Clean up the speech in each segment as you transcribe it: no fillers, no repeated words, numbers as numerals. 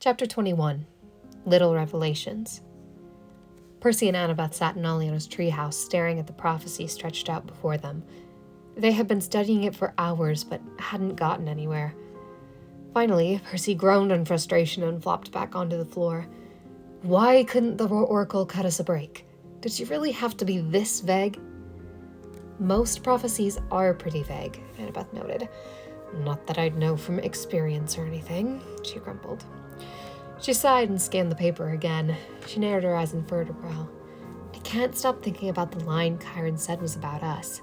Chapter 21. Little Revelations. Percy and Annabeth sat in Aliana's treehouse, staring at the prophecy stretched out before them. They had been studying it for hours, but hadn't gotten anywhere. Finally, Percy groaned in frustration and flopped back onto the floor. Why couldn't the oracle cut us a break? Did she really have to be this vague? Most prophecies are pretty vague, Annabeth noted. Not that I'd know from experience or anything, she grumbled. She sighed and scanned the paper again. She narrowed her eyes and furrowed her brow. I can't stop thinking about the line Chiron said was about us.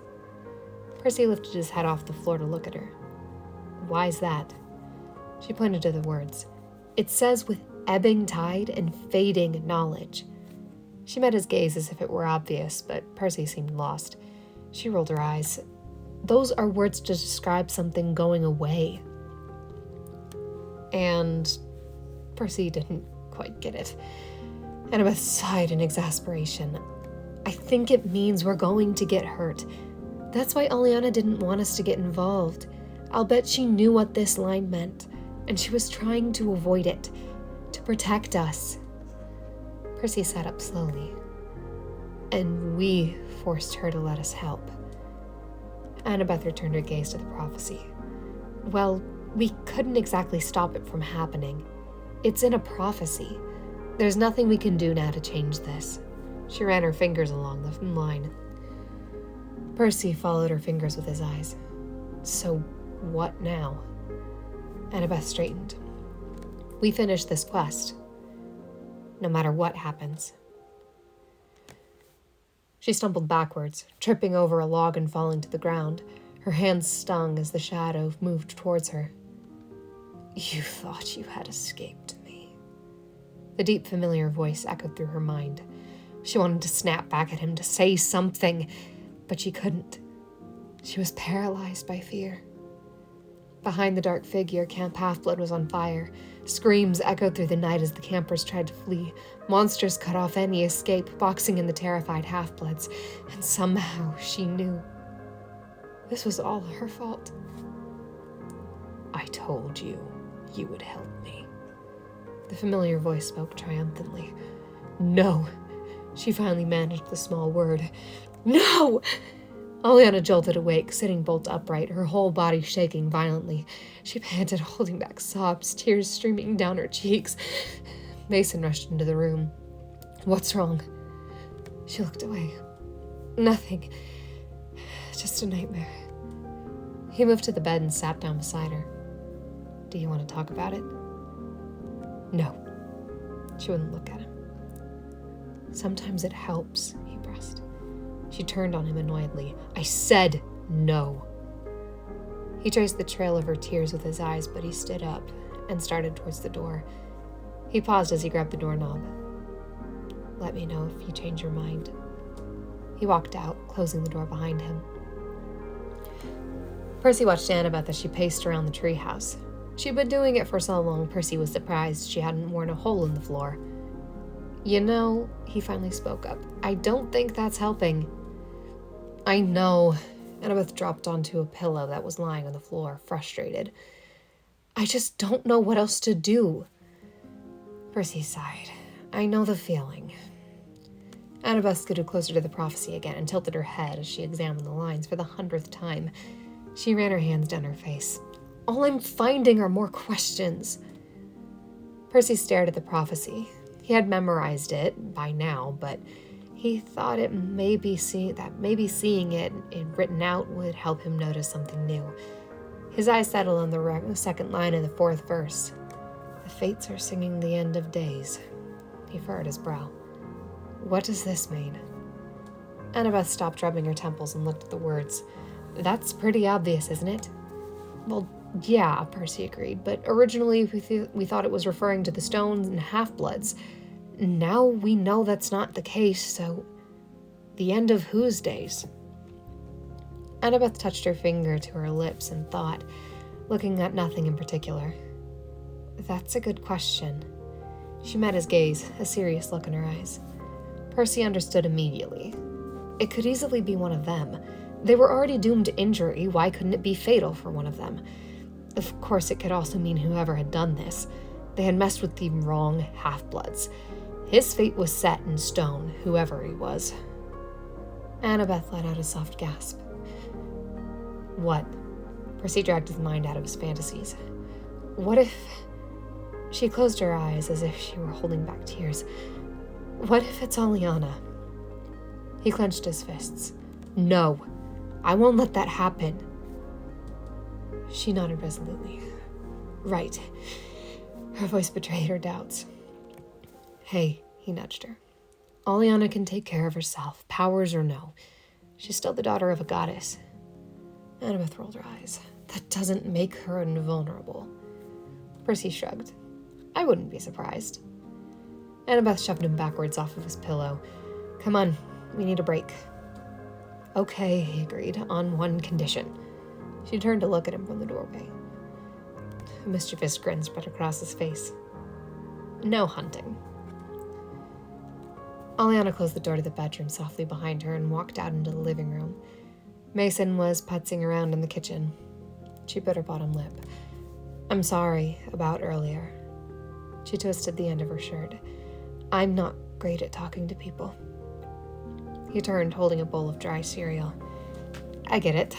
Percy lifted his head off the floor to look at her. Why's that? She pointed to the words. It says with ebbing tide and fading knowledge. She met his gaze as if it were obvious, but Percy seemed lost. She rolled her eyes. Those are words to describe something going away. And Percy didn't quite get it. Annabeth sighed in exasperation. I think it means we're going to get hurt. That's why Aliana didn't want us to get involved. I'll bet she knew what this line meant, and she was trying to avoid it, to protect us. Percy sat up slowly. And we forced her to let us help. Annabeth returned her gaze to the prophecy. Well, we couldn't exactly stop it from happening. It's in a prophecy. There's nothing we can do now to change this. She ran her fingers along the line. Percy followed her fingers with his eyes. So what now? Annabeth straightened. We finish this quest. No matter what happens. She stumbled backwards, tripping over a log and falling to the ground. Her hands stung as the shadow moved towards her. You thought you had escaped me. The deep, familiar voice echoed through her mind. She wanted to snap back at him, to say something, but she couldn't. She was paralyzed by fear. Behind the dark figure, Camp Half-Blood was on fire. Screams echoed through the night as the campers tried to flee. Monsters cut off any escape, boxing in the terrified Half-Bloods. And somehow she knew. This was all her fault. I told you would help me. The familiar voice spoke triumphantly. No. She finally managed the small word. No! Aliana jolted awake, sitting bolt upright, her whole body shaking violently. She panted, holding back sobs, tears streaming down her cheeks. Mason rushed into the room. What's wrong? She looked away. Nothing. Just a nightmare. He moved to the bed and sat down beside her. Do you want to talk about it? No. She wouldn't look at him. Sometimes it helps, he pressed. She turned on him annoyedly. I said no. He traced the trail of her tears with his eyes, but he stood up and started towards the door. He paused as he grabbed the doorknob. Let me know if you change your mind. He walked out, closing the door behind him. Percy watched Annabeth as she paced around the treehouse. She'd been doing it for so long, Percy was surprised she hadn't worn a hole in the floor. You know, he finally spoke up, I don't think that's helping. I know. Annabeth dropped onto a pillow that was lying on the floor, frustrated. I just don't know what else to do. Percy sighed. I know the feeling. Annabeth scooted closer to the prophecy again and tilted her head as she examined the lines for the 100th time. She ran her hands down her face. All I'm finding are more questions. Percy stared at the prophecy. He had memorized it by now, but he thought maybe seeing it written out would help him notice something new. His eyes settled on the second line of the 4th verse. The fates are singing the end of days. He furrowed his brow. What does this mean? Annabeth stopped rubbing her temples and looked at the words. That's pretty obvious, isn't it? Well, yeah, Percy agreed, but originally we thought it was referring to the stones and half-bloods. Now we know that's not the case, so the end of whose days? Annabeth touched her finger to her lips and thought, looking at nothing in particular. That's a good question. She met his gaze, a serious look in her eyes. Percy understood immediately. It could easily be one of them. They were already doomed to injury, why couldn't it be fatal for one of them? Of course, it could also mean whoever had done this. They had messed with the wrong half-bloods. His fate was set in stone, whoever he was. Annabeth let out a soft gasp. What? Percy dragged his mind out of his fantasies. What if... She closed her eyes as if she were holding back tears. What if it's Aliana? He clenched his fists. No, I won't let that happen. She nodded resolutely. Right. Her voice betrayed her doubts. Hey, he nudged her. Aliana can take care of herself, powers or no. She's still the daughter of a goddess. Annabeth rolled her eyes. That doesn't make her invulnerable. Percy shrugged. I wouldn't be surprised. Annabeth shoved him backwards off of his pillow. Come on, we need a break. Okay, he agreed, on one condition. She turned to look at him from the doorway. A mischievous grin spread across his face. No hunting. Aliana closed the door to the bedroom softly behind her and walked out into the living room. Mason was putzing around in the kitchen. She bit her bottom lip. I'm sorry about earlier. She twisted the end of her shirt. I'm not great at talking to people. He turned, holding a bowl of dry cereal. I get it.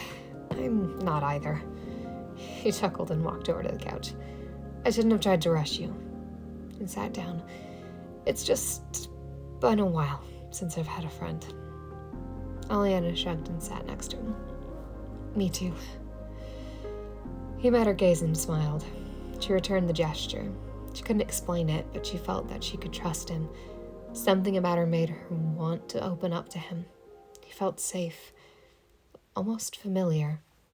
I'm not either. He chuckled and walked over to the couch. I shouldn't have tried to rush you. And sat down. It's just been a while since I've had a friend. Aliana shrugged and sat next to him. Me too. He met her gaze and smiled. She returned the gesture. She couldn't explain it, but she felt that she could trust him. Something about her made her want to open up to him. He felt safe, almost familiar.